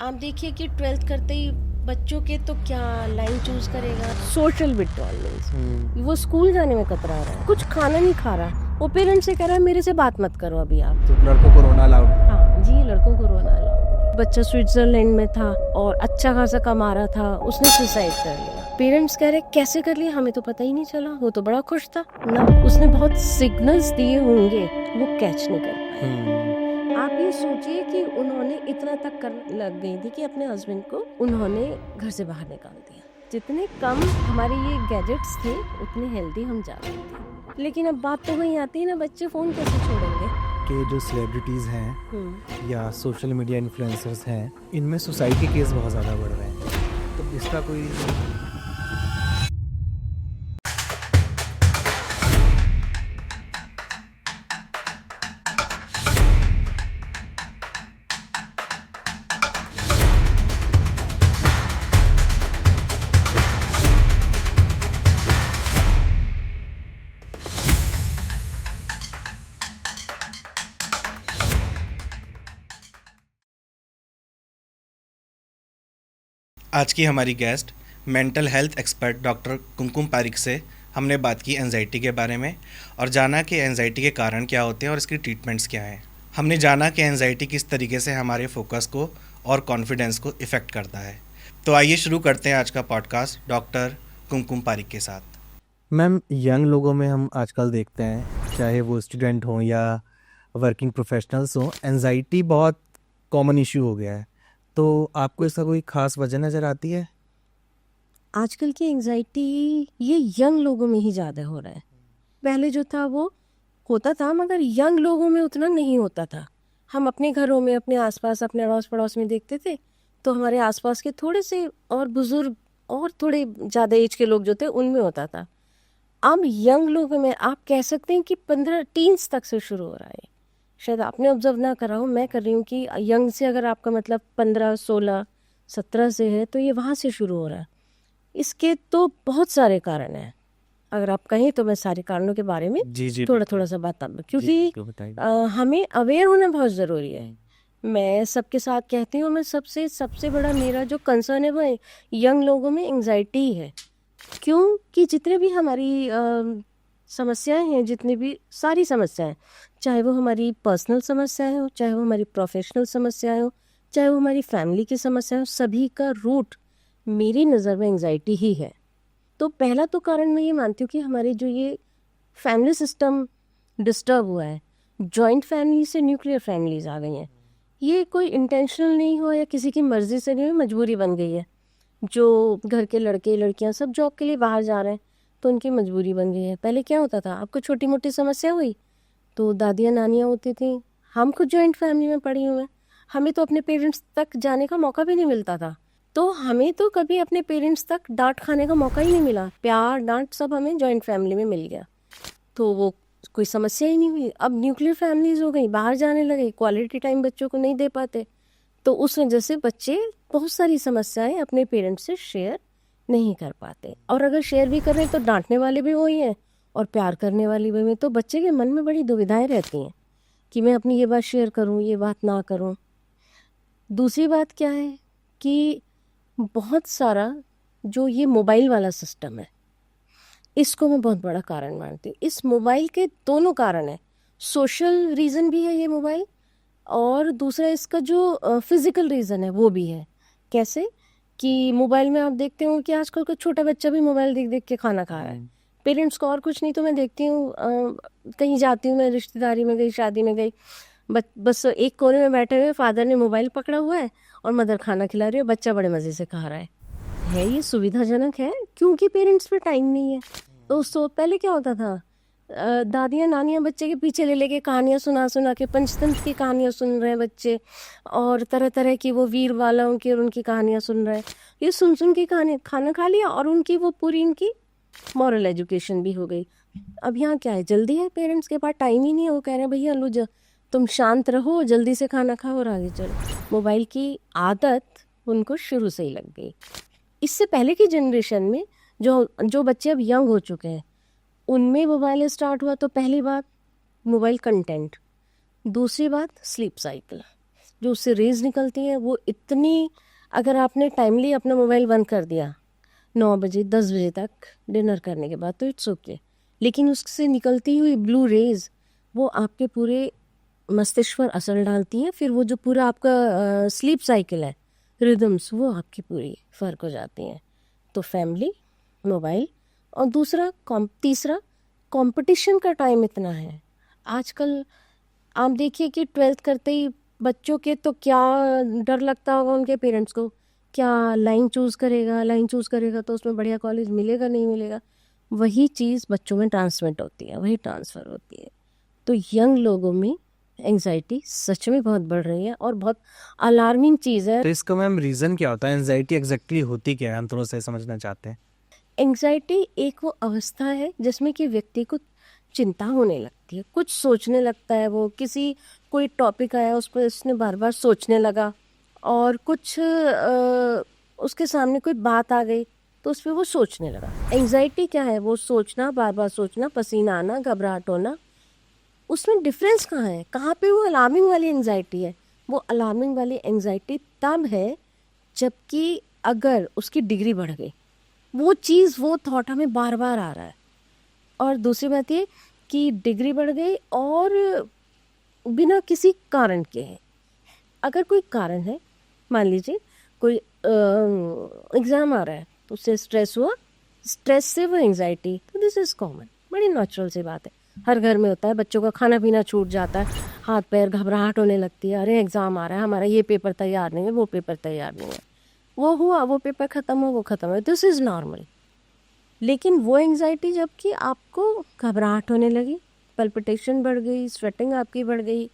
आप देखिए कि 12th करते ही बच्चों के तो क्या लाइन चूज करेगा। सोशल विड्रॉल मीन्स वो स्कूल जाने में कतरा रहा है, कुछ खाना नहीं खा रहा, वो पेरेंट्स से कह रहा है मेरे से बात मत करो अभी आप। तो लड़कों को रोना अलाउड? हाँ जी, लड़कों को रोना अलाउड। बच्चा स्विट्जरलैंड में था और अच्छा खासा कमा रहा था, उसने सुसाइड कर लिया। पेरेंट्स कह रहे कैसे कर लिया, हमें तो पता ही नहीं चला, वो तो बड़ा खुश था ना। उसने बहुत सिग्नल्स दिए होंगे, वो कैच नहीं कर पाए। आप ये सोचिए कि उन्होंने इतना तक कर लग गई थी कि अपने हस्बैंड को उन्होंने घर से बाहर निकाल दिया। जितने कम हमारे ये गैजेट्स थे उतने हेल्दी हम जा रहे थे। लेकिन अब बात तो वही आती है ना, बच्चे फ़ोन कैसे छोड़ेंगे। कि जो सेलिब्रिटीज़ हैं या सोशल मीडिया इन्फ्लुएंसर्स हैं, इनमें सुसाइड के केस बहुत ज़्यादा बढ़ रहे हैं, तो इसका कोई आज की हमारी guest mental health expert doctor Kumkum Pareek से हमने बात की एंजाइटी के बारे में और जाना कि एंजाइटी के कारण क्या होते हैं और इसकी ट्रीटमेंट्स क्या हैं। हमने जाना कि एंजाइटी किस तरीके से हमारे फोकस को और कॉन्फिडेंस को इफ़ेक्ट करता है। तो आइए शुरू करते हैं आज का पॉडकास्ट डॉक्टर कुमकुम पारिक के साथ। मैम, यंग लोगों में हम आजकल देखते हैं, चाहे वो स्टूडेंट हों या वर्किंग प्रोफेशनल्स हों, एंजाइटी बहुत कॉमन इशू हो गया है। तो आपको इसका कोई ख़ास वजह नज़र आती है? आजकल की एंजाइटी ये यंग लोगों में ही ज़्यादा हो रहा है। पहले जो था वो होता था, मगर यंग लोगों में उतना नहीं होता था। हम अपने घरों में, अपने आसपास, अपने अड़ोस पड़ोस में देखते थे, तो हमारे आसपास के थोड़े से और बुजुर्ग और थोड़े ज़्यादा एज के लोग जो थे उनमें होता था। अब यंग लोगों में आप कह सकते हैं कि 15 टीन्स तक से शुरू हो रहा है। शायद आपने ऑब्जर्व ना करा हो, मैं कर रही हूँ कि यंग से अगर आपका मतलब 15, 16, 17 से है तो ये वहाँ से शुरू हो रहा है। इसके तो बहुत सारे कारण हैं। अगर आप कहें तो मैं सारे कारणों के बारे में जी थोड़ा थोड़ा सा बता दूँ, क्योंकि बताइए। हमें अवेयर होना बहुत ज़रूरी है। मैं सबके साथ कहती हूँ, मैं सबसे बड़ा मेरा जो कंसर्न है वो यंग लोगों में एंजाइटी है। क्योंकि जितने भी हमारी समस्याएं हैं, जितनी भी सारी समस्याएं, चाहे वो हमारी पर्सनल समस्याएं हो, चाहे वो हमारी प्रोफेशनल समस्याएं हो, चाहे वो हमारी फैमिली की समस्याएं हो, सभी का रूट मेरी नज़र में एंजाइटी ही है। तो पहला तो कारण मैं ये मानती हूँ कि हमारे जो ये फैमिली सिस्टम डिस्टर्ब हुआ है, जॉइंट फैमिली से न्यूक्लियर फैमिलीज आ गई हैं। ये कोई इंटेंशनल नहीं हुआ या किसी की मर्जी से नहीं हुई, मजबूरी बन गई है। जो घर के लड़के लड़कियां सब जॉब के लिए बाहर जा रहे हैं तो उनकी मजबूरी बन गई है। पहले क्या होता था, आपको छोटी मोटी समस्या हुई तो दादियाँ नानियाँ होती थी। हम खुद जॉइंट फैमिली में पढ़े हुए हैं, हमें तो अपने पेरेंट्स तक जाने का मौका भी नहीं मिलता था। तो हमें तो कभी अपने पेरेंट्स तक डांट खाने का मौका ही नहीं मिला। प्यार डांट सब हमें जॉइंट फैमिली में मिल गया, तो वो कोई समस्या ही नहीं हुई। अब न्यूक्लियर फैमिलीज हो गई, बाहर जाने लगे, क्वालिटी टाइम बच्चों को नहीं दे पाते, तो उस वजह से बच्चे बहुत सारी समस्याएं अपने पेरेंट्स से शेयर नहीं कर पाते। और अगर शेयर भी कर रहे हैं तो डांटने वाले भी वही हैं और प्यार करने वाली भी। तो बच्चे के मन में बड़ी दुविधाएं रहती हैं कि मैं अपनी ये बात शेयर करूं, ये बात ना करूं। दूसरी बात क्या है कि बहुत सारा जो ये मोबाइल वाला सिस्टम है, इसको मैं बहुत बड़ा कारण मानती हूँ। इस मोबाइल के दोनों कारण हैं। सोशल रीज़न भी है ये मोबाइल, और दूसरा इसका जो फिज़िकल रीज़न है वो भी है। कैसे कि मोबाइल में आप देखते हो कि आजकल का छोटा बच्चा भी मोबाइल देख देख के खाना खा रहा है। पेरेंट्स को और कुछ नहीं, तो मैं देखती हूँ कहीं जाती हूँ, मैं रिश्तेदारी में गई, शादी में गई, बस एक कोने में बैठे हुए फादर ने मोबाइल पकड़ा हुआ है और मदर खाना खिला रही है, बच्चा बड़े मज़े से खा रहा है। ये सुविधाजनक है क्योंकि पेरेंट्स पे टाइम नहीं है। तो पहले क्या होता था, दादियाँ नानियाँ बच्चे के पीछे ले लेके कहानियाँ सुना सुना के, पंचतंत्र की कहानियाँ सुन रहे हैं बच्चे, और तरह तरह की वो वीर वालाओं की और उनकी कहानियाँ सुन रहे हैं। ये सुन सुन के कहानी खाना खा लिया और उनकी वो पूरी उनकी मॉरल एजुकेशन भी हो गई। अब यहाँ क्या है, जल्दी है, पेरेंट्स के पास टाइम ही नहीं है। वो कह रहे हैं भैया लो तुम शांत रहो, जल्दी से खाना खाओ और आगे चलो। मोबाइल की आदत उनको शुरू से ही लग गई। इससे पहले की जनरेशन में जो बच्चे अब यंग हो चुके हैं, उनमें मोबाइल स्टार्ट हुआ तो पहली बात मोबाइल कंटेंट, दूसरी बात स्लीप साइकिल। जो उससे रेज निकलती हैं वो इतनी, अगर आपने टाइमली अपना मोबाइल बंद कर दिया 9 बजे 10 बजे तक डिनर करने के बाद तो इट्स ओके, लेकिन उससे निकलती हुई ब्लू रेज वो आपके पूरे मस्तिष्क पर असर डालती हैं, फिर वो जो पूरा आपका स्लीप साइकिल है, रिदम्स, वो आपकी पूरी फ़र्क हो जाती हैं। तो फैमिली, मोबाइल, और तीसरा कंपटीशन का टाइम इतना है आजकल। आप देखिए कि 12th करते ही बच्चों के तो क्या डर लगता होगा उनके पेरेंट्स को, क्या लाइन चूज़ करेगा तो उसमें बढ़िया कॉलेज मिलेगा नहीं मिलेगा। वही चीज़ बच्चों में ट्रांसमिट होती है, वही ट्रांसफ़र होती है। तो यंग लोगों में एंजाइटी सच में बहुत बढ़ रही है और बहुत अलार्मिंग चीज़ है। तो इसका मैम रीज़न क्या होता है? एंजाइटी एग्जैक्टली होती क्या है, हम थोड़ा सा समझना चाहते हैं। एंजाइटी एक वो अवस्था है जिसमें कि व्यक्ति को चिंता होने लगती है, कुछ सोचने लगता है, वो कोई टॉपिक आया उस पर उसने बार बार सोचने लगा, और कुछ उसके सामने कोई बात आ गई तो उस पर वो सोचने लगा। एंजाइटी क्या है? वो सोचना, बार बार सोचना, पसीना आना, घबराहट होना। उसमें डिफरेंस कहाँ है? कहाँ पे वो अलार्मिंग वाली एंजाइटी है? वो अलार्मिंग वाली एंजाइटी तब है जबकि अगर उसकी डिग्री बढ़ गई, वो थॉट हमें बार बार आ रहा है। और दूसरी बात ये कि डिग्री बढ़ गई और बिना किसी कारण के है। अगर कोई कारण है, मान लीजिए कोई एग्ज़ाम आ रहा है तो उससे स्ट्रेस हुआ, स्ट्रेस से वो एंजाइटी, तो दिस इज़ कॉमन, बड़ी नेचुरल सी बात है, हर घर में होता है। बच्चों का खाना पीना छूट जाता है, हाथ पैर घबराहट होने लगती है, अरे एग्ज़ाम आ रहा है, हमारा ये पेपर तैयार नहीं है, वो पेपर तैयार नहीं है, वो हुआ, वो पेपर ख़त्म हो, वो ख़त्म है, दिस इज़ नॉर्मल। लेकिन वो एंजाइटी जबकि आपको घबराहट होने लगी, पल्पिटेशन बढ़ गई, स्वेटिंग आपकी बढ़ गई,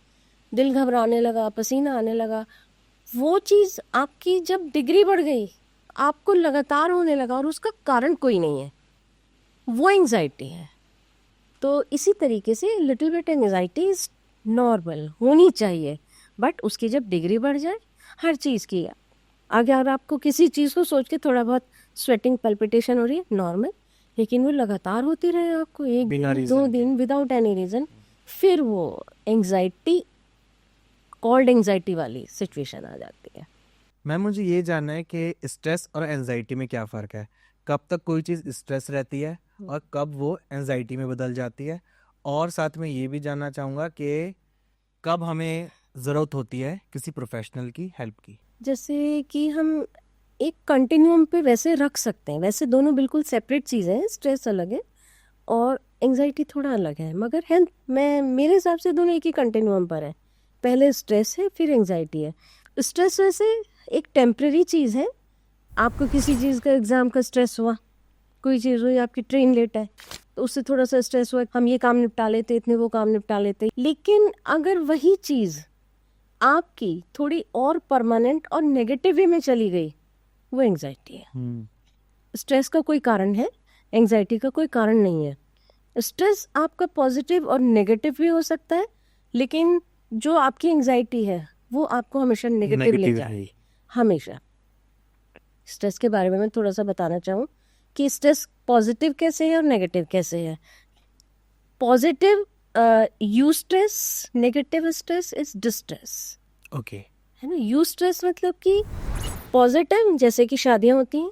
दिल घबराने लगा, पसीना आने लगा, वो चीज़ आपकी जब डिग्री बढ़ गई, आपको लगातार होने लगा और उसका कारण कोई नहीं है, वो एंजाइटी है। तो इसी तरीके से little bit anxiety is normal, होनी चाहिए, बट उसकी जब डिग्री बढ़ जाए हर चीज़ की, अगर आपको किसी चीज़ को सोच के थोड़ा बहुत स्वेटिंग पल्पिटेशन हो रही है, नॉर्मल, लेकिन वो लगातार होती रहे आपको एक बिना दिन, reason 2 दिन, विदाउट एनी रीज़न, फिर वो एंजाइटी, कॉल्ड एंजाइटी वाली सिचुएशन आ जाती है। मैम मुझे ये जानना है कि स्ट्रेस और एंजाइटी में क्या फ़र्क है? कब तक कोई चीज़ स्ट्रेस रहती है और कब वो एंजाइटी में बदल जाती है? और साथ में ये भी जानना चाहूँगा कि कब हमें ज़रूरत होती है किसी प्रोफेशनल की हेल्प की? जैसे कि हम एक कंटिन्यूम पे वैसे रख सकते हैं, वैसे दोनों बिल्कुल सेपरेट चीज़ें हैं, स्ट्रेस अलग है और एंजाइटी थोड़ा अलग है, मगर हेल्थ में मेरे हिसाब से दोनों एक ही कंटिन्यूम पर है। पहले स्ट्रेस है, फिर एंजाइटी है। स्ट्रेस वैसे एक टेम्परेरी चीज़ है, आपको किसी चीज़ का एग्ज़ाम का स्ट्रेस हुआ, कोई चीज़ हुई, आपकी ट्रेन लेट है तो उससे थोड़ा सा स्ट्रेस हुआ, हम ये काम निपटा लेते, इतने वो काम निपटा लेते। लेकिन अगर वही चीज़ आपकी थोड़ी और परमानेंट और नेगेटिव वे में चली गई, वो एंजाइटी है। स्ट्रेस का कोई कारण है, एंजाइटी का कोई कारण नहीं है। स्ट्रेस आपका पॉजिटिव और नेगेटिव भी हो सकता है, लेकिन जो आपकी एंजाइटी है वो आपको हमेशा नेगेटिव ले नेगेटिव जाए, हमेशा। स्ट्रेस के बारे में मैं थोड़ा सा बताना चाहूँ कि स्ट्रेस पॉजिटिव कैसे है और नेगेटिव कैसे है। Positive you stress, negative stress is distress, okay. है ना। यू स्ट्रेस मतलब कि पॉजिटिव, जैसे कि शादियाँ होती हैं,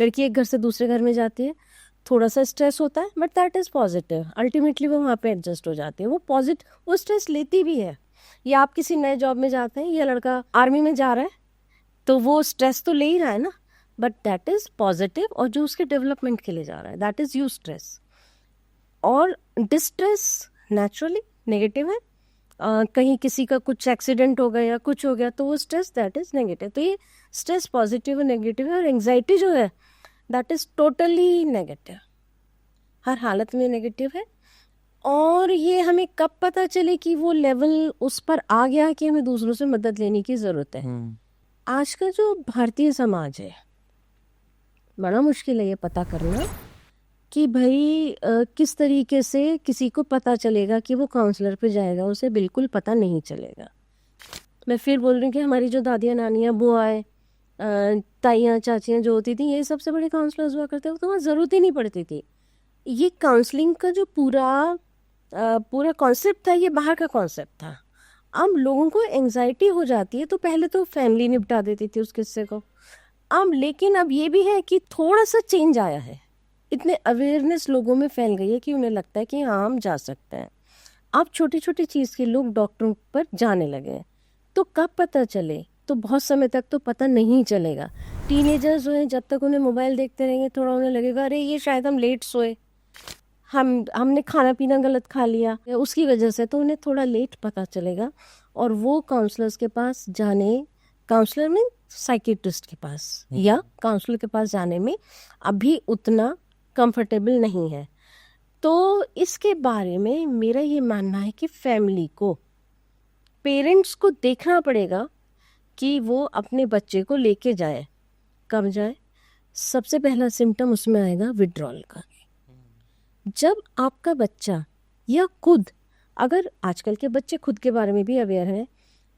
लड़की एक घर से दूसरे घर में जाती है, थोड़ा सा स्ट्रेस होता है, but that is positive, ultimately वो वहाँ पे एडजस्ट हो जाती है, वो स्ट्रेस लेती भी है। या आप किसी नए जॉब में जाते हैं, या लड़का आर्मी में जा रहा है तो वो स्ट्रेस तो ले ही रहा है ना, बट दैट इज़ पॉजिटिव, और जो उसके डेवलपमेंट के लिए जा रहा है दैट इज़ यू स्ट्रेस। और डिस्ट्रेस नेचुरली नेगेटिव है, कहीं किसी का कुछ एक्सीडेंट हो गया या कुछ हो गया तो वो स्ट्रेस, दैट इज़ नेगेटिव। तो ये स्ट्रेस पॉजिटिव और नेगेटिव है, और एंजाइटी जो है दैट इज़ टोटली नेगेटिव, हर हालत में नेगेटिव है। और ये हमें कब पता चले कि वो लेवल उस पर आ गया कि हमें दूसरों से मदद लेने की ज़रूरत है? आज का जो भारतीय समाज है, बड़ा मुश्किल है ये पता करना कि भाई किस तरीके से किसी को पता चलेगा कि वो काउंसलर पे जाएगा, उसे बिल्कुल पता नहीं चलेगा। मैं फिर बोल रही हूँ कि हमारी जो दादियाँ, नानियाँ, बुआएँ, ताइयाँ, चाचियाँ जो होती थी, ये सबसे बड़े काउंसलर्स हुआ करते थे, तो वहाँ ज़रूरत ही नहीं पड़ती थी। ये काउंसलिंग का जो पूरा कॉन्सेप्ट था, ये बाहर का कॉन्सेप्ट था। अब लोगों को एंजाइटी हो जाती है तो पहले तो फैमिली निपटा देती थी उस किस्से को, अब लेकिन अब ये भी है कि थोड़ा सा चेंज आया है, इतने अवेयरनेस लोगों में फैल गई है कि उन्हें लगता है कि हाँ हम जा सकते हैं। अब छोटी छोटी चीज़ के लोग डॉक्टरों पर जाने लगे हैं। तो कब पता चले, तो बहुत समय तक तो पता नहीं चलेगा। टीनेजर्स जो हैं जब तक उन्हें मोबाइल देखते रहेंगे थोड़ा उन्हें लगेगा अरे ये शायद हम लेट सोए, हमने खाना पीना गलत खा लिया उसकी वजह से, तो उन्हें थोड़ा लेट पता चलेगा और वो काउंसलर्स के पास जाने, काउंसलर में साइकियाट्रिस्ट के पास या काउंसलर के पास जाने में अभी उतना कंफर्टेबल नहीं है। तो इसके बारे में मेरा ये मानना है कि फैमिली को, पेरेंट्स को देखना पड़ेगा कि वो अपने बच्चे को लेके जाए। कब जाए? सबसे पहला सिम्टम उसमें आएगा विड्रॉल का। जब आपका बच्चा या खुद, अगर आजकल के बच्चे खुद के बारे में भी अवेयर हैं,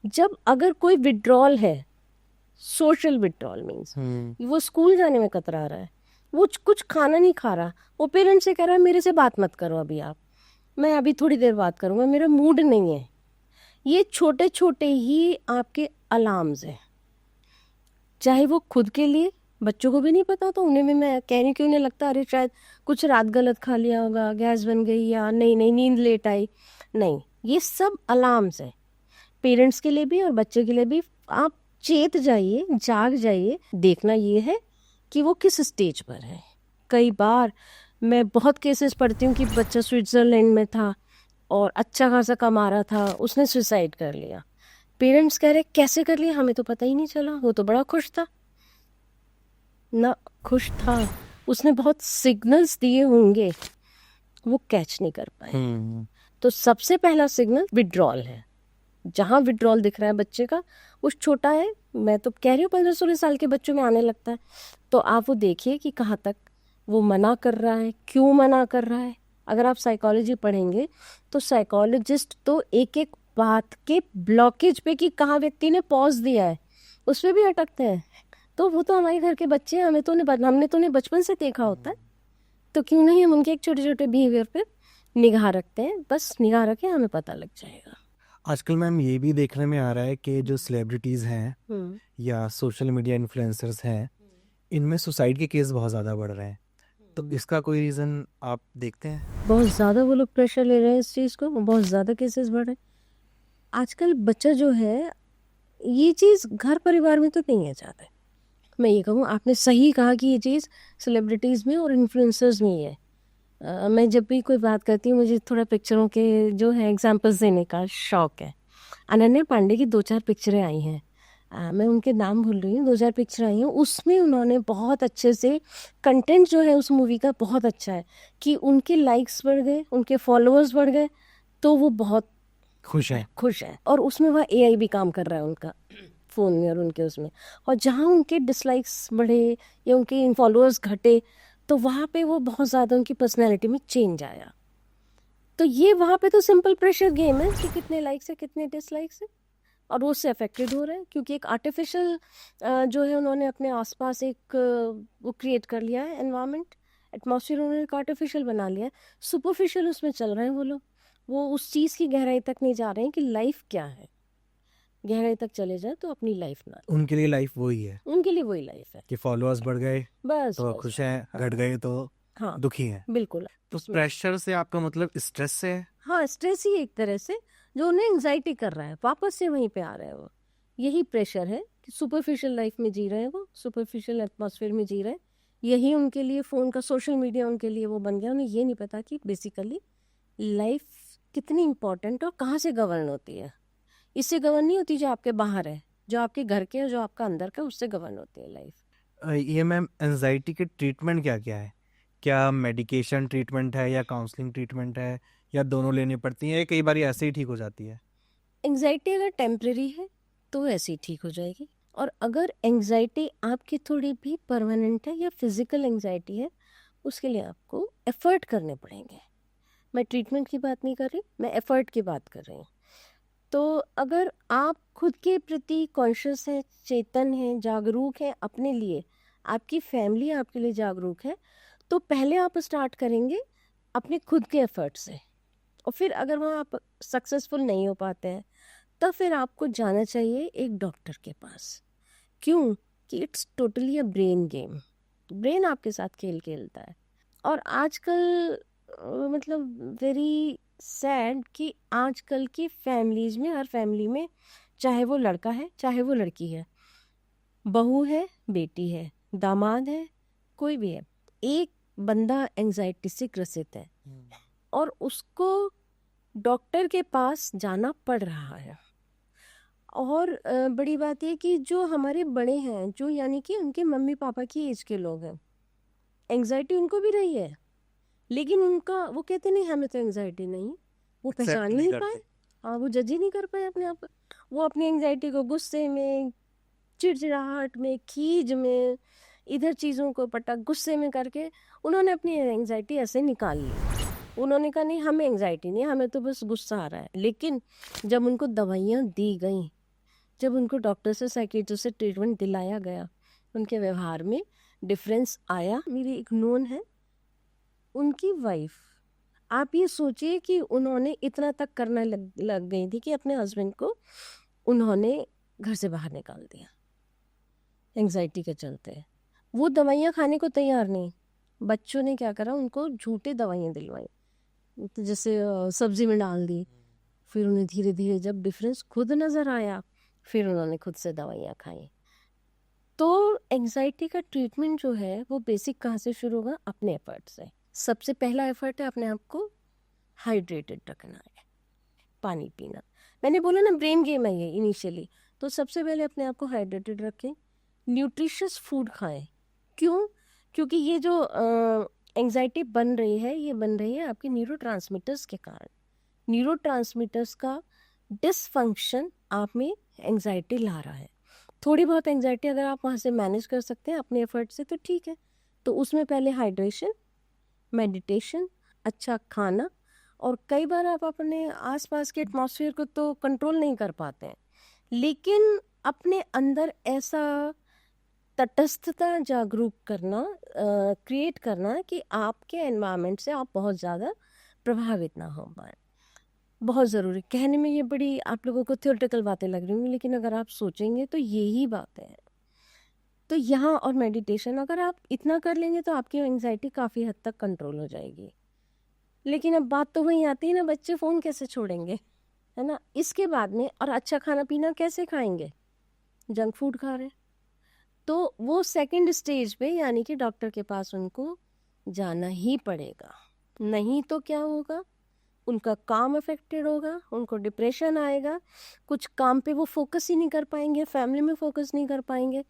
जब अगर कोई विड्रॉल है, सोशल विड्रॉल मीन्स वो स्कूल जाने में कतरा रहा है, वो कुछ खाना नहीं खा रहा, वो पेरेंट्स से कह रहा है मेरे से बात मत करो अभी आप, मैं अभी थोड़ी देर बात करूँगा, मेरा मूड नहीं है। ये छोटे छोटे ही आपके अलार्म्स हैं, चाहे वो खुद के लिए, बच्चों को भी नहीं पता तो उन्हें भी मैं कह रही हूँ कि उन्हें लगता है अरे शायद कुछ रात गलत खा लिया होगा, गैस बन गई या नहीं नींद लेट आई, नहीं, ये सब अलार्म्स हैं पेरेंट्स के लिए भी और बच्चे के लिए भी। आप चेत जाइए, जाग जाइए। देखना ये है कि वो किस स्टेज पर है। कई बार मैं बहुत केसेस पढ़ती हूँ कि बच्चा स्विट्ज़रलैंड में था और अच्छा खासा कमा रहा था, उसने सुसाइड कर लिया। पेरेंट्स कह रहे कैसे कर लिया, हमें तो पता ही नहीं चला, वो तो बड़ा खुश था। ना खुश था, उसने बहुत सिग्नल्स दिए होंगे, वो कैच नहीं कर पाए। तो सबसे पहला सिग्नल विड्रॉल है। जहाँ विड्रॉल दिख रहा है बच्चे का, वो छोटा है, मैं तो कह रही हूँ 15-16 साल के बच्चों में आने लगता है, तो आप वो देखिए कि कहाँ तक वो मना कर रहा है, क्यों मना कर रहा है। अगर आप साइकोलॉजी पढ़ेंगे तो साइकोलॉजिस्ट तो एक एक बात के ब्लॉकेज पे कि कहाँ व्यक्ति ने पॉज दिया है उस पर भी अटकते हैं। तो वो तो हमारे घर के बच्चे हैं, हमने तो उन्हें बचपन से देखा होता है, तो क्यों नहीं हम उनके एक छोटे छोटे बिहेवियर पे निगाह रखते हैं। बस निगाह रखें, हमें पता लग जाएगा। आजकल मैम ये भी देखने में आ रहा है कि जो सेलिब्रिटीज़ हैं या सोशल मीडिया इन्फ्लुएंसर्स हैं, इनमें सुसाइड के केस बहुत ज़्यादा बढ़ रहे हैं, तो इसका कोई रीज़न आप देखते हैं? बहुत ज़्यादा वो लोग प्रेशर ले रहे हैं इस चीज़ को, बहुत ज़्यादा केसेस बढ़ रहे हैं आजकल। बच्चा जो है, ये चीज़ घर परिवार में तो नहीं है ज़्यादा। मैं ये कहूँ, आपने सही कहा कि ये चीज़ सेलिब्रिटीज़ में और इन्फ्लुएंसर्स में ही है। मैं जब भी कोई बात करती हूँ मुझे थोड़ा पिक्चरों के जो है एग्जांपल्स देने का शौक़ है। अनन्या पांडे की 2-4 पिक्चरें आई हैं, मैं उनके नाम भूल रही हूँ, 2-4 पिक्चर आई हैं, उसमें उन्होंने बहुत अच्छे से कंटेंट जो है उस मूवी का बहुत अच्छा है कि उनके लाइक्स बढ़ गए, उनके फॉलोअर्स बढ़ गए, तो वो बहुत खुश है। और उसमें वह AI भी काम कर रहा है उनका फ़ोन में और उनके उसमें, और जहाँ उनके डिसलाइक्स बढ़े या उनके फॉलोअर्स घटे, तो वहाँ पे वो बहुत ज़्यादा उनकी पर्सनैलिटी में चेंज आया। तो ये वहाँ पे तो सिंपल प्रेशर गेम है कि कितने लाइक्स है, कितने डिसलाइक्स है, और वो उससे अफेक्टेड हो रहा है क्योंकि एक आर्टिफिशियल जो है उन्होंने अपने आसपास एक वो क्रिएट कर लिया है एनवायरनमेंट, एटमॉस्फेयर उन्होंने एक आर्टिफिशियल बना लिया है। सुपरफिशियल उसमें चल रहे हैं वो लोग, वो उस चीज़ की गहराई तक नहीं जा रहे हैं कि लाइफ क्या है। गहराई तक चले जाए तो अपनी लाइफ ना, उनके लिए लाइफ वही है, उनके लिए वही लाइफ है कि फॉलोअर्स बढ़ गए बस तो खुश हैं, घट गए तो हाँ दुखी हैं। बिल्कुल। तो प्रेशर से आपका मतलब स्ट्रेस से है? हाँ, स्ट्रेस ही एक तरह से जो उन्हें एंग्जाइटी कर रहा है, वापस से वहीं पे आ रहा है वो, यही प्रेशर है कि सुपरफिशियल लाइफ में जी रहे हैं, वो सुपरफिशियल एटमॉस्फेयर में जी रहे हैं, यही उनके लिए फ़ोन का सोशल मीडिया उनके लिए वो बन गया। उन्हें ये नहीं पता कि बेसिकली लाइफ कितनी इम्पोर्टेंट और कहाँ से गवर्न होती है। इससे गवर्न नहीं होती जो आपके बाहर है, जो आपके घर के और जो आपका अंदर का, उससे गवर्न होती है लाइफ। ये मैम एंजाइटी के ट्रीटमेंट क्या क्या है? क्या मेडिकेशन ट्रीटमेंट है या काउंसलिंग ट्रीटमेंट है या दोनों लेनी पड़ती हैं, या कई बार ऐसे ही ठीक हो जाती है? एंग्जाइटी अगर टेम्परेरी है तो ऐसे ही ठीक हो जाएगी, और अगर एंग्जाइटी आपकी थोड़ी भी परमानेंट है या फिजिकल एंग्जाइटी है, उसके लिए आपको एफर्ट करने पड़ेंगे। मैं ट्रीटमेंट की बात नहीं कर रही, मैं एफर्ट की बात कर रही हूँ। तो अगर आप खुद के प्रति कॉन्शियस हैं, चेतन हैं, जागरूक हैं अपने लिए, आपकी फैमिली आपके लिए जागरूक है, तो पहले आप स्टार्ट करेंगे अपने खुद के एफर्ट से, और फिर अगर वहाँ आप सक्सेसफुल नहीं हो पाते हैं तब फिर आपको जाना चाहिए एक डॉक्टर के पास। क्यों? कि it's totally a brain game. Brain आपके साथ खेल खेलता है। और आजकल मतलब वेरी सैड कि आजकल की फैमिलीज में, हर फैमिली में, चाहे वो लड़का है चाहे वो लड़की है, बहू है बेटी है दामाद है, कोई भी है, एक बंदा एंजाइटी से ग्रसित है और उसको डॉक्टर के पास जाना पड़ रहा है। और बड़ी बात यह कि जो हमारे बड़े हैं, जो यानी कि उनके मम्मी पापा की एज के लोग हैं, एंजाइटी उनको भी रही है, लेकिन उनका वो कहते नहीं हमें तो एंजाइटी नहीं, वो Accept पहचान ही नहीं नहीं करते। पाए। हाँ, वो जज ही नहीं कर पाए अपने आप को। वो अपनी एंजाइटी को गुस्से में, चिड़चिड़ाहट में, खीज में, इधर चीज़ों को पटक गुस्से में करके उन्होंने अपनी एंजाइटी ऐसे निकाल ली। उन्होंने कहा नहीं हमें एंजाइटी नहीं, हमें तो बस गुस्सा आ रहा है। लेकिन जब उनको दवाइयाँ दी गई, जब उनको डॉक्टर से साइकियाट्रिस्ट से ट्रीटमेंट दिलाया गया, उनके व्यवहार में डिफरेंस आया। मेरी एक नोन है, उनकी वाइफ, आप ये सोचिए कि उन्होंने इतना तक करने लग गई थी कि अपने हस्बैंड को उन्होंने घर से बाहर निकाल दिया एंजाइटी के चलते। वो दवाइयाँ खाने को तैयार नहीं, बच्चों ने क्या करा, उनको झूठे दवाइयाँ दिलवाई, तो जैसे सब्जी में डाल दी। फिर उन्हें धीरे धीरे जब डिफरेंस खुद नज़र आया, फिर उन्होंने खुद से दवाइयाँ खाई। तो एंजाइटी का ट्रीटमेंट जो है वो बेसिक कहाँ से शुरू होगा? अपने एफर्ट से। सबसे पहला एफर्ट है अपने आप को हाइड्रेटेड रखना है, पानी पीना। मैंने बोला ना ब्रेन गेम है ये इनिशियली, तो सबसे पहले अपने आप को हाइड्रेटेड रखें, न्यूट्रिशियस फूड खाएं। क्यों? क्योंकि ये जो एंजाइटी बन रही है, ये बन रही है आपके न्यूरोट्रांसमीटर्स के कारण। न्यूरोट्रांसमीटर्स का डिसफंक्शन आप में एंजाइटी ला रहा है। थोड़ी बहुत एंजाइटी अगर आप वहाँ से मैनेज कर सकते हैं अपने एफर्ट से तो ठीक है। तो उसमें पहले हाइड्रेशन, मेडिटेशन, अच्छा खाना, और कई बार आप अपने आसपास के एटमॉस्फेयर को तो कंट्रोल नहीं कर पाते हैं, लेकिन अपने अंदर ऐसा तटस्थता जागरूक करना, क्रिएट करना कि आपके एनवायरनमेंट से आप बहुत ज़्यादा प्रभावित ना हो पाए, बहुत ज़रूरी। कहने में ये बड़ी आप लोगों को थियोरेटिकल बातें लग रही होंगी, लेकिन अगर आप सोचेंगे तो यही बातें हैं। तो यहाँ और मेडिटेशन अगर आप इतना कर लेंगे तो आपकी एंजाइटी काफ़ी हद तक कंट्रोल हो जाएगी। लेकिन अब बात तो वहीं आती है ना, बच्चे फ़ोन कैसे छोड़ेंगे, है ना? इसके बाद में और अच्छा खाना पीना कैसे खाएंगे? जंक फूड खा रहे हैं। तो वो सेकंड स्टेज पे यानी कि डॉक्टर के पास उनको जाना ही पड़ेगा, नहीं तो क्या होगा? उनका काम अफेक्टेड होगा, उनको डिप्रेशन आएगा, कुछ काम पे वो फोकस ही नहीं कर पाएंगे, फैमिली में फोकस नहीं कर पाएंगे।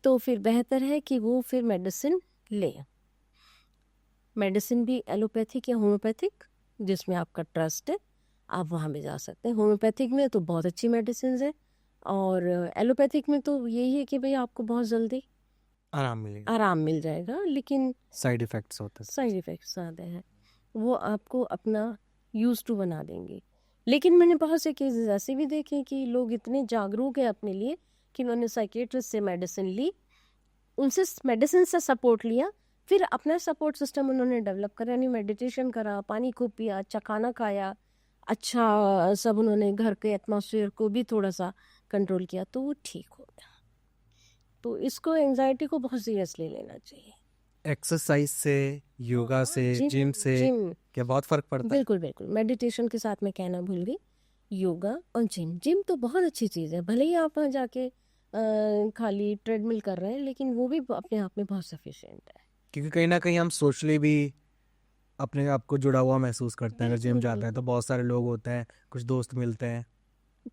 तो फिर बेहतर है कि वो फिर मेडिसिन ले। मेडिसिन भी एलोपैथिक या होम्योपैथिक, जिसमें आपका ट्रस्ट है, आप वहाँ भी जा सकते हैं। होम्योपैथिक में तो बहुत अच्छी मेडिसिन है, और एलोपैथिक में तो यही है कि भाई आपको बहुत जल्दी आराम मिल जाएगा, लेकिन साइड इफेक्ट्स होते हैं। साइड इफ़ेक्ट्स आते हैं, वो आपको अपना यूज टू बना देंगे। लेकिन मैंने बहुत से केसेस ऐसे भी देखे कि लोग इतने जागरूक हैं अपने लिए कि उन्होंने साइकियाट्रिस्ट से मेडिसिन ली, उनसे मेडिसिन से सपोर्ट लिया, फिर अपना सपोर्ट सिस्टम उन्होंने डेवलप करा, यानी मेडिटेशन करा, पानी खूब पिया, अच्छा खाना खाया, अच्छा सब उन्होंने घर के एटमॉस्फेयर को भी थोड़ा सा कंट्रोल किया, तो वो ठीक हो गया। तो इसको एंजाइटी को बहुत सीरियसली लेना चाहिए। एक्सरसाइज से, योगा से, जिम से क्या बहुत फर्क पड़ता है? बिल्कुल बिल्कुल। मेडिटेशन के साथ मैं कहना भूल गई, योगा और जिम तो बहुत अच्छी चीज़ है। भले ही आप वहाँ जाके खाली ट्रेडमिल कर रहे हैं, लेकिन वो भी अपने आप में बहुत सफिशिएंट है। क्योंकि कहीं ना कहीं हम सोशली भी अपने आप को जुड़ा हुआ महसूस करते हैं। अगर जिम जाते हैं तो बहुत सारे लोग होते हैं, कुछ दोस्त मिलते हैं।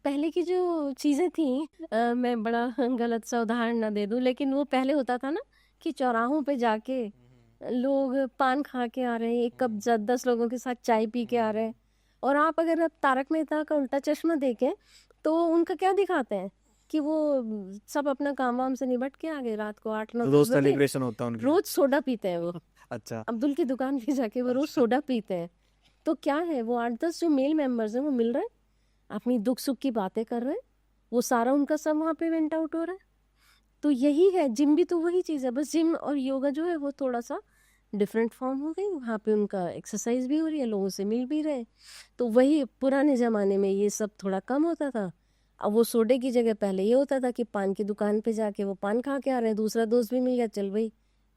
पहले की जो चीज़ें थी, मैं बड़ा गलत सा उदाहरण ना दे दूं, लेकिन वो पहले होता था ना कि चौराहों पे जाके लोग पान खा के आ रहे हैं, एक कप 10 लोगों के साथ चाय पी के आ रहे हैं। और आप अगर अब तारक मेहता का उल्टा चश्मा देखें तो उनका क्या दिखाते हैं कि वो सब अपना काम वाम से निपट के आ गए, रात को 8-9 रोज सेलिब्रेशन होता है उनका। रोज सोडा पीते हैं वो। अच्छा। अब्दुल की दुकान पे जाके वो रोज सोडा पीते हैं। तो क्या है, वो 8-10 जो मेल मेंबर्स हैं वो मिल रहे हैं, अपनी दुख सुख की बातें कर रहे हैं, वो सारा उनका सब वहाँ पे वेंट आउट हो रहा है। तो यही है, जिम भी तो वही चीज़ है, बस जिम और योगा जो है वो थोड़ा सा डिफरेंट फॉर्म हो गई। वहाँ पे उनका एक्सरसाइज भी हो रही है, लोगों से मिल भी रहे। तो वही पुराने ज़माने में ये सब थोड़ा कम होता था, अब वो सोडे की जगह पहले ये होता था कि पान की दुकान पे जाके वो पान खा के आ रहे हैं, दूसरा दोस्त भी मिल गया, चल भाई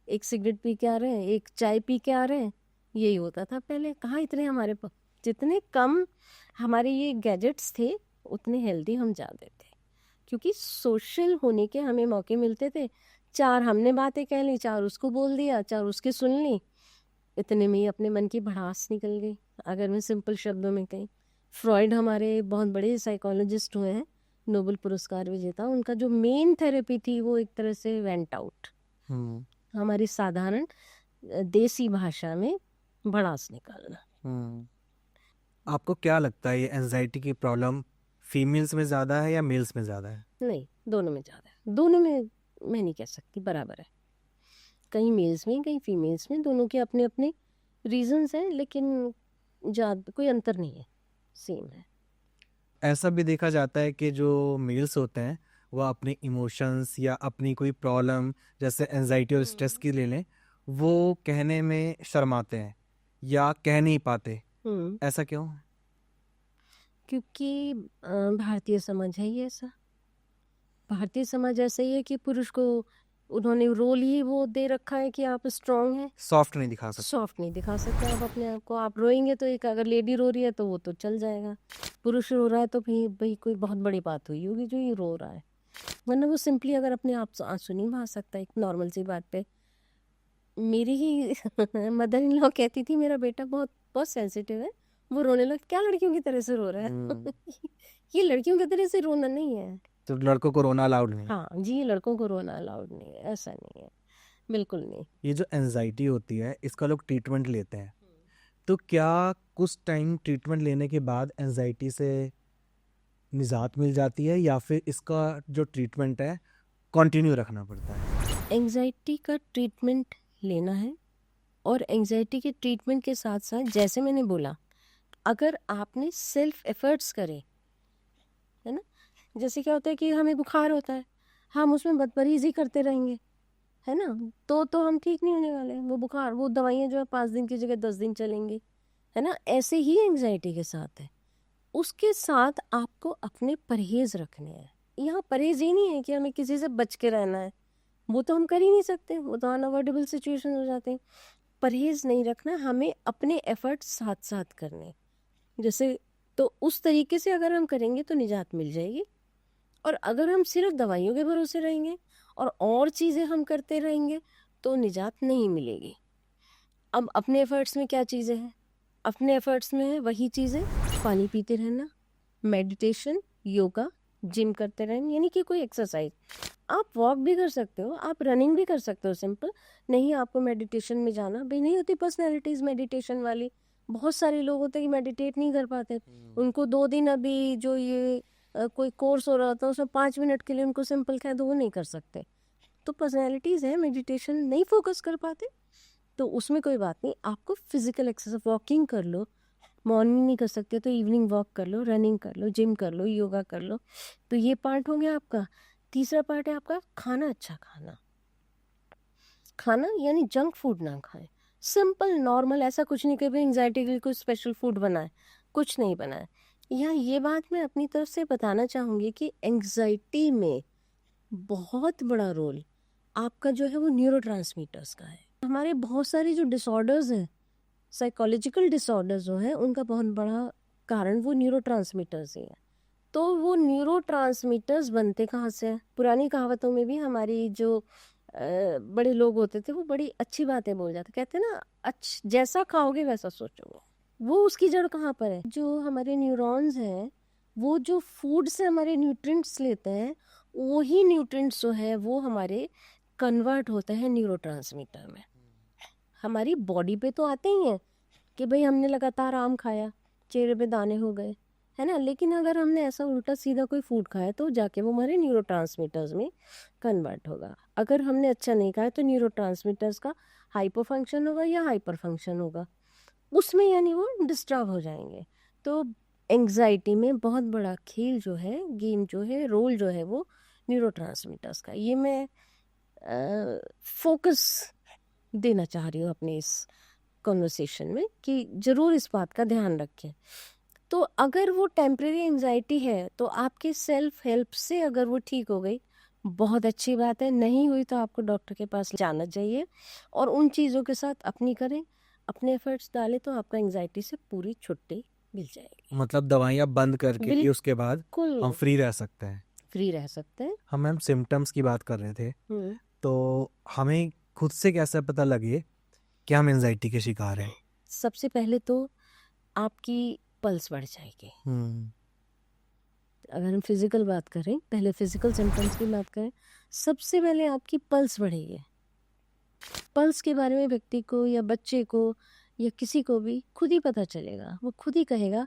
एक सिगरेट पी के आ रहे हैं, एक चाय पी के आ रहे हैं। यही होता था पहले। कहाँ इतने हमारे पास, जितने कम हमारे ये गैजेट्स थे उतने हेल्दी हम जाते थे, क्योंकि सोशल होने के हमें मौके मिलते थे। चार हमने बातें कह ली, चार उसको बोल दिया, चार उसके सुन ली, इतने में ही अपने मन की भड़ास निकल गई। अगर मैं सिंपल शब्दों में कहीं, फ्रॉइड हमारे बहुत बड़े साइकोलॉजिस्ट हुए हैं, नोबेल पुरस्कार विजेता। उनका जो मेन थेरेपी थी वो एक तरह से वेंट आउट, हमारी साधारण देसी भाषा में भड़ास निकालना। आपको क्या लगता है ये एंजाइटी की प्रॉब्लम फीमेल्स में ज़्यादा है या मेल्स में ज़्यादा है? नहीं, दोनों में ज़्यादा है। दोनों में मैं नहीं कह सकती, बराबर है। कहीं मेल्स में कहीं फीमेल्स में, दोनों के अपने अपने रीजंस हैं, लेकिन ज़्यादा कोई अंतर नहीं है, सेम है। ऐसा भी देखा जाता है कि जो मेल्स होते हैं वो अपने इमोशंस या अपनी कोई प्रॉब्लम जैसे एंजाइटी और स्ट्रेस की ले लें, वो कहने में शर्माते हैं या कह नहीं पाते। ऐसा क्यों? क्योंकि भारतीय समाज है ही ऐसा। भारतीय समाज ऐसा ही है कि पुरुष को उन्होंने रोल ही वो दे रखा है कि आप स्ट्रांग हैं, सॉफ्ट नहीं दिखा सकते। सॉफ्ट नहीं दिखा सकते आप अपने आप को। आप रोएंगे तो एक, अगर लेडी रो रही है तो वो तो चल जाएगा, पुरुष रो रहा है तो भी भाई कोई बहुत बड़ी बात हुई होगी जो ये रो रहा है, वरना वो सिंपली अगर अपने आप से आंसू नहीं बहा सकता। एक नॉर्मल सी बात पे मेरी ही मदर इन लॉ कहती थी मेरा बेटा बहुत बहुत सेंसिटिव है, वो रोने लगा, क्या लड़कियों की तरह से रो रहा है? ये लड़कियों की तरह से रोना नहीं है। तो लड़कों को रोना अलाउड नहीं है। हाँ जी, ये लड़कों को रोना अलाउड नहीं है, ऐसा नहीं है, बिल्कुल नहीं। ये जो एंजाइटी होती है इसका लोग ट्रीटमेंट लेते हैं, तो क्या कुछ टाइम ट्रीटमेंट लेने के बाद एंजाइटी से निजात मिल जाती है या फिर इसका जो ट्रीटमेंट है कंटिन्यू रखना पड़ता है? एंजाइटी का ट्रीटमेंट लेना है, और एंजाइटी के ट्रीटमेंट के साथ साथ जैसे मैंने बोला, अगर आपने सेल्फ एफर्ट्स करे, है ना, जैसे क्या होता है कि हमें बुखार होता है, हम उसमें बदपरहेज़ी करते रहेंगे, है ना, तो हम ठीक नहीं होने वाले। वो बुखार, वो दवाइयाँ जो है 5 दिन की जगह 10 दिन चलेंगी, है ना। ऐसे ही एंजाइटी के साथ है, उसके साथ आपको अपने परहेज़ रखने हैं। यहाँ परहेज़ ये नहीं है कि हमें किसी से बच के रहना है, वो तो हम कर ही नहीं सकते, वो तो अनअवॉइडेबल सिचुएशन हो जाते हैं। परहेज़ नहीं रखना, हमें अपने एफर्ट्स साथ साथ करने, जैसे तो उस तरीके से अगर हम करेंगे तो निजात मिल जाएगी। और अगर हम सिर्फ दवाइयों के भरोसे रहेंगे और चीज़ें हम करते रहेंगे तो निजात नहीं मिलेगी। अब अपने एफर्ट्स में क्या चीज़ें हैं? अपने एफर्ट्स में है वही चीज़ें, पानी पीते रहना, मेडिटेशन, योगा, जिम करते रहना, यानी कि कोई एक्सरसाइज। आप वॉक भी कर सकते हो, आप रनिंग भी कर सकते हो, सिंपल। नहीं आपको मेडिटेशन में जाना, भाई नहीं होती पर्सनैलिटीज़ मेडिटेशन वाली, बहुत सारे लोग होते हैं कि मेडिटेट नहीं कर पाते, उनको 2 दिन अभी जो ये कोई कोर्स हो रहा होता है उसमें 5 मिनट के लिए उनको सिंपल कह दो, वो नहीं कर सकते। तो पर्सनैलिटीज़ है, मेडिटेशन नहीं फोकस कर पाते, तो उसमें कोई बात नहीं। आपको फिजिकल एक्सरसाइज, वॉकिंग कर लो, मॉर्निंग नहीं कर सकते तो इवनिंग वॉक कर लो, रनिंग कर लो, जिम कर लो, योगा कर लो। तो ये पार्ट हो गया आपका। तीसरा पार्ट है आपका खाना, अच्छा खाना। खाना यानी जंक फूड ना खाएं, सिंपल नॉर्मल, ऐसा कुछ नहीं कि भाई एंजाइटी के लिए कुछ स्पेशल फूड बनाए, कुछ नहीं बनाए। यहाँ ये बात मैं अपनी तरफ से बताना चाहूँगी कि एंजाइटी में बहुत बड़ा रोल आपका जो है वो न्यूरोट्रांसमीटर्स का है। हमारे बहुत सारे जो डिसऑर्डर्स हैं, साइकोलॉजिकल डिसऑर्डर्स जो हैं, उनका बहुत बड़ा कारण वो न्यूरोट्रांसमीटर्स ही है। तो वो न्यूरोट्रांसमीटर्स बनते कहाँ से हैं? पुरानी कहावतों में भी हमारी जो बड़े लोग होते थे वो बड़ी अच्छी बातें बोल जाते, कहते ना, जैसा खाओगे वैसा सोचोगे। वो उसकी जड़ कहाँ पर है? जो हमारे न्यूरॉन्स हैं, वो जो फूड से हमारे न्यूट्रिएंट्स लेते हैं, वही न्यूट्रिएंट्स जो है वो हमारे कन्वर्ट होते हैं न्यूरोट्रांसमीटर में। हमारी बॉडी पे तो आते ही हैं कि भाई हमने लगातार आम खाया, चेहरे पे दाने हो गए, है ना, लेकिन अगर हमने ऐसा उल्टा सीधा कोई फूड खाया तो जाके वो हमारे न्यूरोट्रांसमीटर्स में कन्वर्ट होगा। अगर हमने अच्छा नहीं खाया तो न्यूरोट्रांसमीटर्स का हाइपर फंक्शन होगा या हाइपर फंक्शन होगा, उसमें यानी वो डिस्टर्ब हो जाएंगे। तो एंग्जाइटी में बहुत बड़ा खेल जो है, गेम जो है, रोल जो है वो न्यूरोट्रांसमीटर्स का। ये मैं फोकस देना चाह रही हूँ अपने इस कॉन्वर्सेशन में कि ज़रूर इस बात का ध्यान रखें। तो अगर वो टेम्परेरी एंजाइटी है तो आपके सेल्फ हेल्प से अगर वो ठीक हो गई, बहुत अच्छी बात है। नहीं हुई तो आपको डॉक्टर के पास जाना चाहिए और उन चीज़ों के साथ अपनी करें, अपने एफर्ट्स डालें, तो आपका एंजाइटी से पूरी छुट्टी मिल जाएगी। मतलब दवाइयाँ बंद करके ही उसके बाद बिल्कुल हम फ्री रह सकते हैं। फ्री रह सकते हैं। हम मैम सिम्टम्स की बात कर रहे थे, हम्म। तो हमें खुद से कैसे पता लगे कि हम एंजाइटी के शिकार हैं? सबसे पहले तो आपकी पल्स बढ़ जाएगी। अगर हम फिजिकल बात करें, पहले फिजिकल सिम्टम्स की बात करें, सबसे पहले आपकी पल्स बढ़ेगी। पल्स के बारे में व्यक्ति को या बच्चे को या किसी को भी खुद ही पता चलेगा, वो खुद ही कहेगा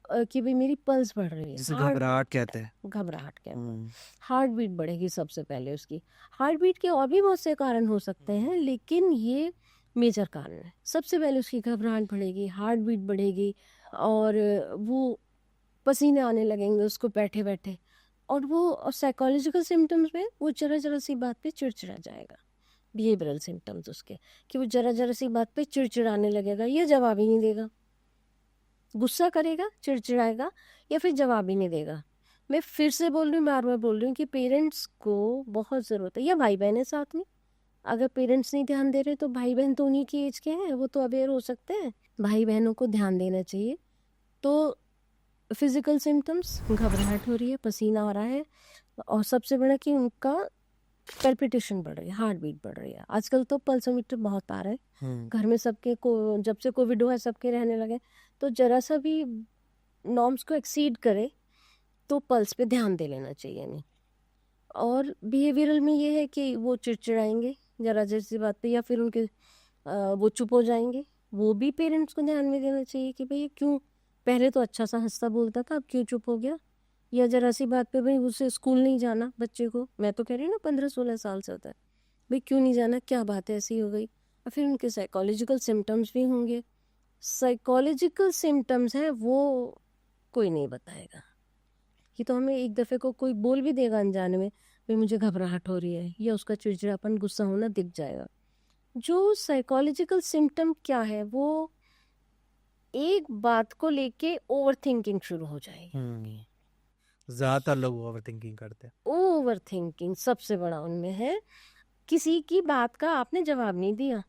कि भाई मेरी पल्स बढ़ रही है। जिसे घबराहट कहते हैं। घबराहट कहते हैं। हार्ट बीट बढ़ेगी सबसे पहले उसकी। हार्ट बीट के और भी बहुत से कारण हो सकते हैं, लेकिन ये मेजर कारण है। सबसे पहले उसकी घबराहट बढ़ेगी, हार्ट बीट बढ़ेगी और वो पसीने आने लगेंगे उसको बैठे बैठे। और वो साइकोलॉजिकल सिम्टम्स में वो जरा जरा सी बात पे चिड़चिड़ा जाएगा। बिहेवियरल सिम्टम्स उसके कि वो जरा जरा सी बात पे चिड़चिड़ाने लगेगा या जवाब ही नहीं देगा, गुस्सा करेगा, चिड़चिड़ाएगा या फिर जवाब ही नहीं देगा। मैं फिर से बोल रही हूँ, बार बार बोल रही हूँ कि पेरेंट्स को बहुत ज़रूरत है, या भाई बहन है साथ में। अगर पेरेंट्स नहीं ध्यान दे रहे तो भाई बहन तो उन्हीं की एज के हैं, वो तो अवेयर हो सकते हैं। भाई बहनों को ध्यान देना चाहिए। तो फिजिकल सिम्टम्स, घबराहट हो रही है, पसीना आ रहा है, और सबसे बड़ा कि उनका पैल्पिटेशन बढ़ रही है, हार्ट बीट बढ़ रही है। आजकल तो पल्सोमीटर बहुत आ रहा है घर में सबके को, जब से कोविड हुआ है सबके रहने लगे। तो जरा सा भी नॉर्म्स को एक्सीड करे तो पल्स पे ध्यान दे लेना चाहिए नहीं। और बिहेवियरल में ये है कि वो चिड़चिड़ाएंगे जरा जैसी बात पे, या फिर उनके वो चुप हो जाएंगे। वो भी पेरेंट्स को ध्यान में देना चाहिए कि भाई क्यों, पहले तो अच्छा सा हंसता बोलता था, अब क्यों चुप हो गया। या जरा सी बात पे भाई उसे स्कूल नहीं जाना बच्चे को, मैं तो कह रही हूँ ना 15-16 साल से होता है, भाई क्यों नहीं जाना, क्या बात है ऐसी हो गई। और फिर उनके साइकोलॉजिकल सिम्टम्स भी होंगे। साइकोलॉजिकल सिम्टम्स हैं वो कोई नहीं बताएगा। ये तो हमें एक दफ़े को कोई बोल भी देगा अनजाने में, भाई मुझे घबराहट हो रही है, या उसका चिड़चिड़ापन, गुस्सा होना दिख जाएगा। जो साइकोलॉजिकल सिम्टम क्या है, वो एक बात को लेके ओवर थिंकिंग शुरू हो जाएगी। ज्यादातर लोग ओवर थिंकिंग करते हैं। ओवर थिंकिंग सबसे बड़ा उनमें है। किसी की बात का आपने जवाब नहीं दिया,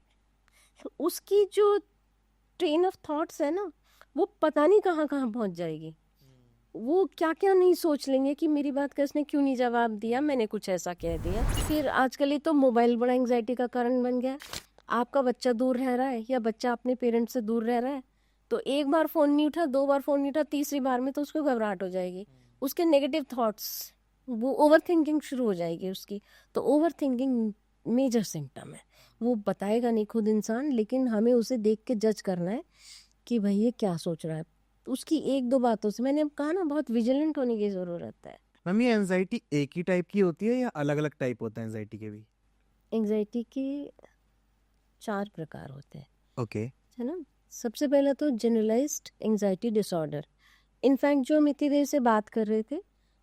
तो उसकी जो ट्रेन ऑफ थॉट्स है ना, वो पता नहीं कहाँ कहाँ पहुंच जाएगी। वो क्या क्या नहीं सोच लेंगे कि मेरी बात का इसने क्यों नहीं जवाब दिया, मैंने कुछ ऐसा कह दिया। फिर आजकल ये तो मोबाइल बड़ा एंग्जाइटी का कारण बन गया है। आपका बच्चा दूर रह रहा है या बच्चा अपने पेरेंट्स से दूर रह रहा है, तो एक बार फ़ोन नहीं उठा, 2 बार फ़ोन नहीं उठा, तीसरी बार में तो उसको घबराहट हो जाएगी। उसके नेगेटिव थॉट्स, वो ओवर थिंकिंग शुरू हो जाएगी उसकी। तो ओवर थिंकिंग मेजर सिम्टम है। वो बताएगा नहीं खुद इंसान, लेकिन हमें उसे देख के जज करना है कि भाई ये क्या सोच रहा है। उसकी 1-2 बातों से, मैंने कहा ना, बहुत विजिलेंट होने की ज़रूरत है। मैम ये एंजाइटी एक ही टाइप की होती है या अलग अलग टाइप होता है एंजाइटी के भी? एंग्जाइटी के 4 प्रकार होते हैं, ओके। है ना। सबसे पहला तो जनरलाइज्ड एंग्जाइटी डिसऑर्डर। इनफैक्ट जो हम इतनी देर से बात कर रहे थे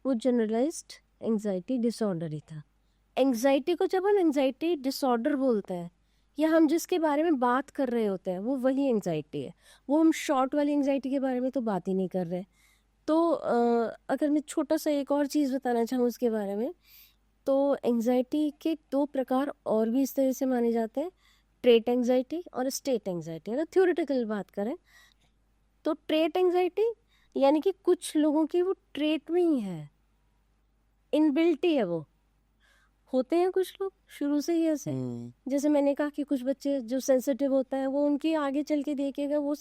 वो जनरलाइज्ड एंग्जाइटी डिसऑर्डर ही था। एंग्जाइटी को जब हम एंग्जाइटी डिसऑर्डर बोलते हैं, या हम जिसके बारे में बात कर रहे होते हैं, वो वही एंग्जाइटी है। वो हम शॉर्ट वाली एंग्जाइटी के बारे में तो बात ही नहीं कर रहे। तो अगर मैं छोटा सा एक और चीज़ बताना चाहूँ उसके बारे में, तो एंग्जाइटी के 2 प्रकार और भी इस तरह से माने जाते हैं, ट्रेट एंग्जाइटी और स्टेट एंग्जाइटी। अगर थ्योरेटिकल बात करें तो ट्रेट एंग्जाइटी यानी कि कुछ लोगों की वो ट्रेट में ही है, इनबिल्ट ही है। वो होते हैं कुछ लोग शुरू से ही ऐसे, जैसे मैंने कहा कि कुछ बच्चे जो सेंसिटिव होता है वो उनकी आगे चल के देखेगा, वो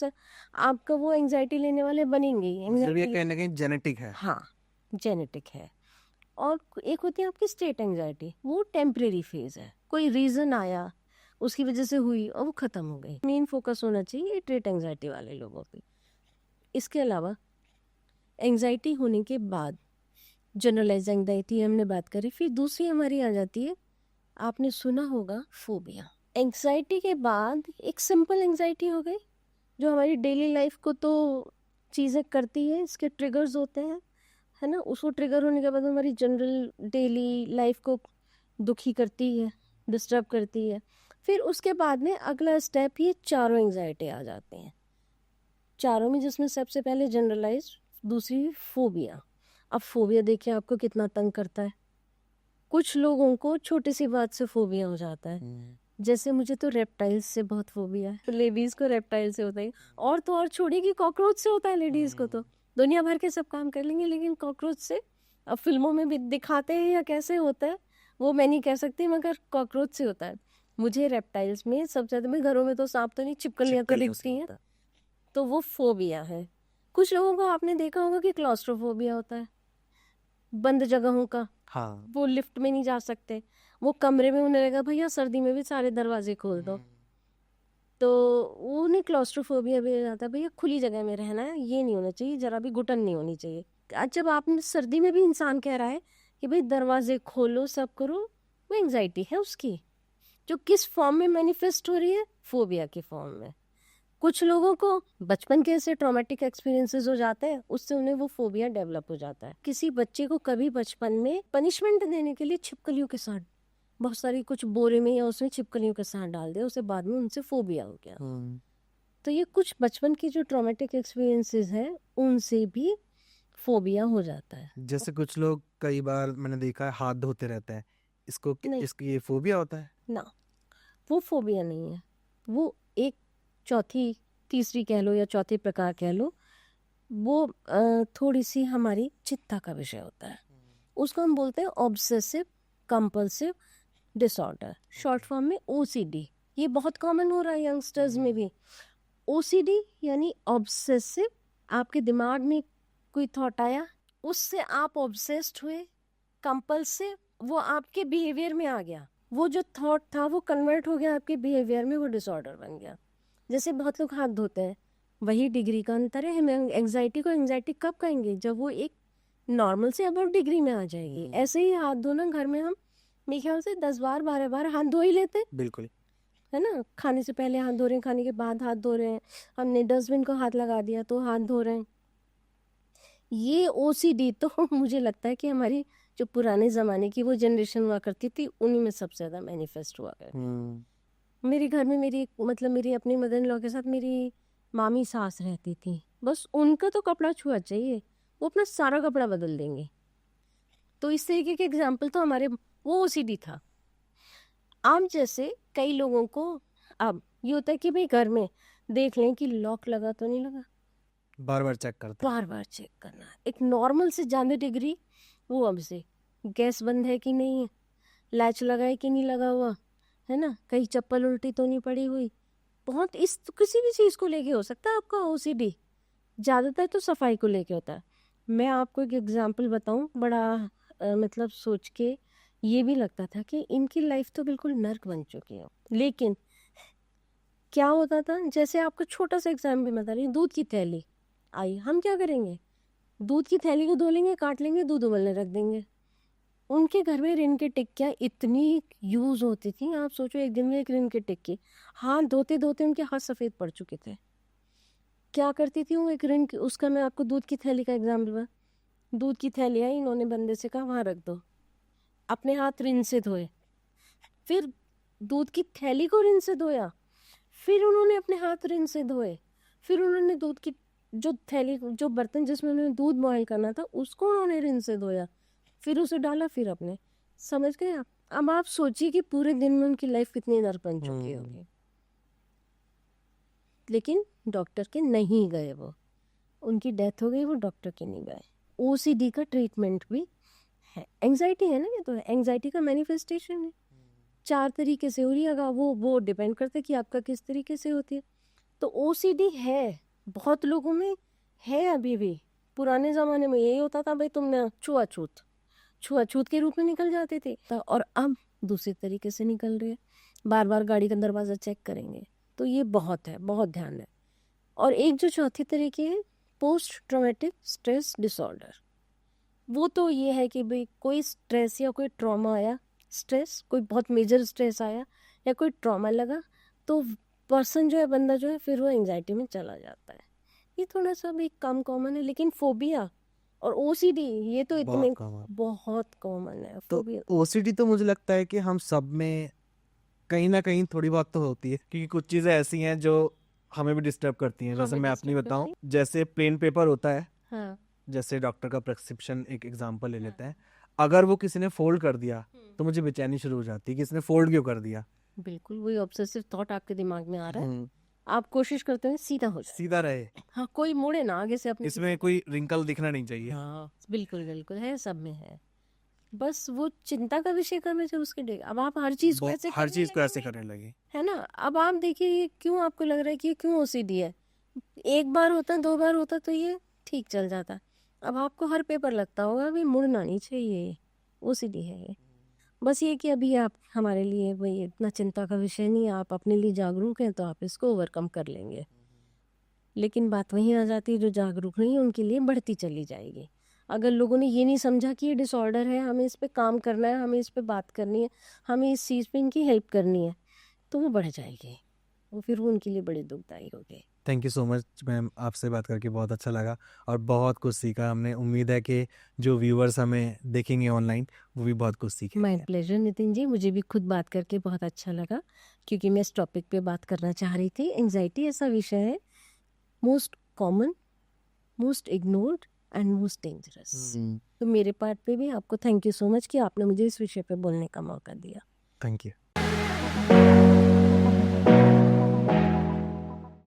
आपका वो एंग्जाइटी लेने वाले बनेंगे ही। मतलब ये कहीं ना कहीं जेनेटिक है। हाँ, जेनेटिक है। और एक होती है आपकी स्टेट एंग्जाइटी, वो टेम्परेरी फेज है, कोई रीज़न आया उसकी वजह से हुई और वो ख़त्म हो गई। मेन फोकस होना चाहिए ट्रेट एंग्जाइटी वाले लोगों पे। इसके अलावा एंग्जाइटी होने के बाद जनरलाइज एंग्जाइटी हमने बात करी, फिर दूसरी हमारी आ जाती है, आपने सुना होगा, फोबिया। एंग्जाइटी के बाद एक सिंपल एंग्जाइटी हो गई जो हमारी डेली लाइफ को तो चीज़ें करती है, इसके ट्रिगर्स होते हैं, है ना। उसको ट्रिगर होने के बाद हमारी जनरल डेली लाइफ को दुखी करती है, डिस्टर्ब करती है। फिर उसके बाद में अगला स्टेप, ये चारों एंग्जाइटी आ जाते हैं। चारों में जिसमें सबसे पहले जनरलाइज, दूसरी फोबिया। अब फोबिया देखिए आपको कितना तंग करता है। कुछ लोगों को छोटी सी बात से फोबिया हो जाता है। जैसे मुझे तो रेप्टाइल्स से बहुत फोबिया है, लेडीज को रेप्टाइल से होता है, और तो और छोड़िए कि कॉकरोच से होता है लेडीज को। तो दुनिया भर के सब काम कर लेंगे, लेकिन कॉकरोच से, अब फिल्मों में भी दिखाते हैं या कैसे होता है वो मैं नहीं कह सकती, मगर कॉकरोच से होता है। मुझे रेप्टाइल्स में सबसे ज्यादा, में घरों में तो सांप तो नहीं, छिपकलियां तो छिपकलियों से दिखती हैं, होता है। तो वो फोबिया है। कुछ लोगों को आपने देखा होगा कि क्लॉस्ट्रोफोबिया होता है, बंद जगहों का। हाँ। वो लिफ्ट में नहीं जा सकते, वो कमरे में उन्हें लगा भैया सर्दी में भी सारे दरवाजे खोल दो, तो वो उन्हें क्लॉस्ट्रोफोबिया भी हो जाता है। भैया खुली जगह में रहना है, ये नहीं होना चाहिए, जरा भी घुटन नहीं होनी चाहिए। आज जब आपने सर्दी में भी इंसान कह रहा है कि भाई दरवाजे खोलो, सब करो, वो एंग्जाइटी है उसकी, जो किस फॉर्म में मैनिफेस्ट हो रही है, फोबिया के फॉर्म में। कुछ लोगों को बचपन के ऐसे ट्रॉमेटिक एक्सपीरियंसेस हो जाते हैं, उससे उन्हें वो फोबिया डेवलप हो जाता है। किसी बच्चे को कभी बचपन में पनिशमेंट देने के लिए छिपकलियों के साथ, बहुत सारी कुछ बोरे में या उसमें छिपकलियों के साथ डाल दिया, उसे बाद में उनसे फोबिया हो गया। तो ये कुछ बचपन की जो ट्रॉमेटिक एक्सपीरियंसेस हैं, उनसे भी फोबिया हो जाता है। जैसे कुछ लोग, कई बार मैंने देखा है, हाथ धोते रहते हैं, नहीं। इसकी ये फोबिया होता है? ना, वो फोबिया नहीं है, वो एक चौथी, तीसरी कह लो या चौथी प्रकार कह लो, वो थोड़ी सी हमारी चिंता का विषय होता है। उसको हम बोलते हैं obsessive compulsive disorder, short form में ओसीडी। ये बहुत कॉमन हो रहा है यंगस्टर्स में भी। ओसीडी यानी ऑब्सेसिव, आपके दिमाग में कोई थॉट आया, उससे आप ऑब्सेस्ड हुए। कंपल्सिव, वो आपके बिहेवियर में आ गया, वो जो थॉट था वो कन्वर्ट हो गया आपके बिहेवियर में, वो डिसऑर्डर बन गया। जैसे बहुत लोग हाथ धोते हैं, वही डिग्री का अंतर है। हम एंग्जाइटी को एंग्जाइटी कब कहेंगे, जब वो एक नॉर्मल से अबव डिग्री में आ जाएगी। ऐसे ही हाथ धोना, घर में हम मेरे ख्याल से 10 बार 12 बार हाथ धो ही लेते हैं, बिल्कुल। है ना। खाने से पहले हाथ धो रहे हैं, खाने के बाद हाथ धो रहे हैं, हमने डस्टबिन को हाथ लगा दिया तो हाथ धो रहे हैं। ये ओसीडी तो मुझे लगता है कि हमारी जो पुराने ज़माने की वो जनरेशन हुआ करती थी, उन्हीं में सबसे ज़्यादा मैनिफेस्ट हुआ करती। मेरे घर में मतलब मेरी अपनी मदर इन लॉ के साथ मेरी मामी सास रहती थी, बस उनका तो कपड़ा छुआ चाहिए, वो अपना सारा कपड़ा बदल देंगे। तो इस तरीके के एग्जाम्पल तो हमारे, वो ओसीडी था। आम जैसे कई लोगों को अब ये होता है कि भाई घर में देख लें कि लॉक लगा तो नहीं लगा, बार बार चेक करते हैं। बार बार चेक करना। एक नॉर्मल से ज़्यादा डिग्री वो, अब से गैस बंद है कि नहीं है, लैच लगा है कि नहीं लगा हुआ, है ना, कहीं चप्पल उल्टी तो नहीं पड़ी हुई। बहुत इस किसी भी चीज़ को लेके हो सकता है आपका ओसीडी, ज़्यादातर तो सफाई को लेके होता है। मैं आपको एक एग्जांपल बताऊं, बड़ा मतलब सोच के ये भी लगता था कि इनकी लाइफ तो बिल्कुल नर्क बन चुकी है। लेकिन क्या होता था, जैसे आपको छोटा सा एग्जाम्पल बता रही हूँ, दूध की थैली आई, हम क्या करेंगे, दूध की थैली को धो लेंगे, काट लेंगे, दूध उबलने रख देंगे। उनके घर में रिन की टिक्कियाँ इतनी यूज होती थी, आप सोचो एक दिन में एक रिन की टिक्की, हाथ धोते धोते उनके हाथ सफ़ेद पड़ चुके थे। क्या करती थी वो, एक रिन की, उसका मैं आपको दूध की थैली का एग्जाम्पल बता, दूध की थैली आई, इन्होंने बंदे से कहा वहाँ रख दो, अपने हाथ रिन से धोए, फिर दूध की थैली को रिन से धोया, फिर उन्होंने अपने हाथ रिन से धोए, फिर उन्होंने दूध की जो थैली, जो बर्तन जिसमें उन्होंने दूध बॉयल करना था, उसको उन्होंने रिन से धोया, फिर उसे डाला, फिर अपने, समझ गए आप। अब आप सोचिए कि पूरे दिन में उनकी लाइफ कितनी नर्क बन चुकी होगी। लेकिन डॉक्टर के नहीं गए, वो उनकी डेथ हो गई, वो डॉक्टर के नहीं गए। ओसीडी का ट्रीटमेंट भी है, एंग्जाइटी है ना, ये तो एंग्जाइटी का मैनिफेस्टेशन है। 4 तरीके से हो रही है, वो डिपेंड करता है कि आपका किस तरीके से होती है। तो ओसीडी है, बहुत लोगों में है अभी भी। पुराने ज़माने में यही होता था, भाई तुमने छुआछूत के रूप में निकल जाते थे, और अब दूसरे तरीके से निकल रहे हैं, बार बार गाड़ी का दरवाज़ा चेक करेंगे। तो ये बहुत है, बहुत ध्यान है। और एक जो चौथी तरीके है, पोस्ट ट्रॉमेटिक स्ट्रेस डिसऑर्डर, वो तो ये है कि भाई कोई स्ट्रेस या कोई ट्रॉमा आया, स्ट्रेस, कोई बहुत मेजर स्ट्रेस आया या कोई ट्रॉमा लगा, तो पर्सन जो है, बंदा जो है, फिर वो एंजाइटी में चला जाता है। ये थोड़ा सा भी कम कॉमन है, लेकिन फोबिया और ओसीडी ये तो इतने बहुत कॉमन है। तो ओसीडी तो मुझे लगता है कि हम सब में कहीं ना कहीं थोड़ी बहुत तो होती है, क्योंकि कुछ चीज़ें ऐसी हैं जो हमें भी डिस्टर्ब करती हैं। हमें जैसे मैं अपनी disturb बताऊं, करती जैसे प्लेन पेपर होता है, हाँ जैसे डॉक्टर का प्रेस्क्रिप्शन एक एग्जांपल ले लेते हैं, अगर वो किसी ने फोल्ड कर दिया तो मुझे बेचैनी शुरू हो जाती है कि इसने फोल्ड क्यों कर दिया। बिल्कुल वही ऑब्सेसिव थॉट आपके दिमाग में आ रहा है। हम्म, आप कोशिश करते हैं सीधा हो जाए, सीधा रहे, हाँ कोई मुड़े ना आगे से अपने इसमें कोई रिंकल दिखना नहीं चाहिए। हाँ बिल्कुल बिल्कुल है, सब में है। बस वो चिंता का विषय कम है, जब उसके अब आप हर चीज को ऐसे हर करने चीज को ऐसे लगेंगे, करने लगे। है ना। अब आप देखिए ये क्यों आपको लग रहा है कि ये क्यों ओसीडी है। एक बार होता, दो बार होता तो ये ठीक चल जाता। अब आपको हर पेपर लगता होगा अभी मुड़ना नहीं चाहिए, ओसीडी है ये। बस ये कि अभी आप हमारे लिए वही इतना चिंता का विषय नहीं है, आप अपने लिए जागरूक हैं तो आप इसको ओवरकम कर लेंगे। लेकिन बात वहीं आ जाती है, जो जागरूक नहीं है उनके लिए बढ़ती चली जाएगी। अगर लोगों ने ये नहीं समझा कि ये डिसऑर्डर है, हमें इस पे काम करना है, हमें इस पे बात करनी है, हमें इस चीज़ पे इनकी हेल्प करनी है, तो वो बढ़ जाएगी, वो फिर वो उनके लिए बड़ी दुखदाई होगी। Thank you so much ma'am, आपसे बात करके बहुत अच्छा लगा और बहुत कुछ सीखा हमने। उम्मीद है कि जो व्यूअर्स हमें देखेंगे ऑनलाइन वो भी बहुत कुछ सीखेंगे। माय प्लेजर नितिन जी, मुझे भी खुद बात करके बहुत अच्छा लगा, क्योंकि मैं इस टॉपिक पे बात करना चाह रही थी। एंजाइटी ऐसा विषय है, most common, most ignored and most dangerous. तो मेरे पार्ट पे भी आपको थैंक यू सो मच कि आपने मुझे इस विषय पे बोलने का मौका दिया। Thank you.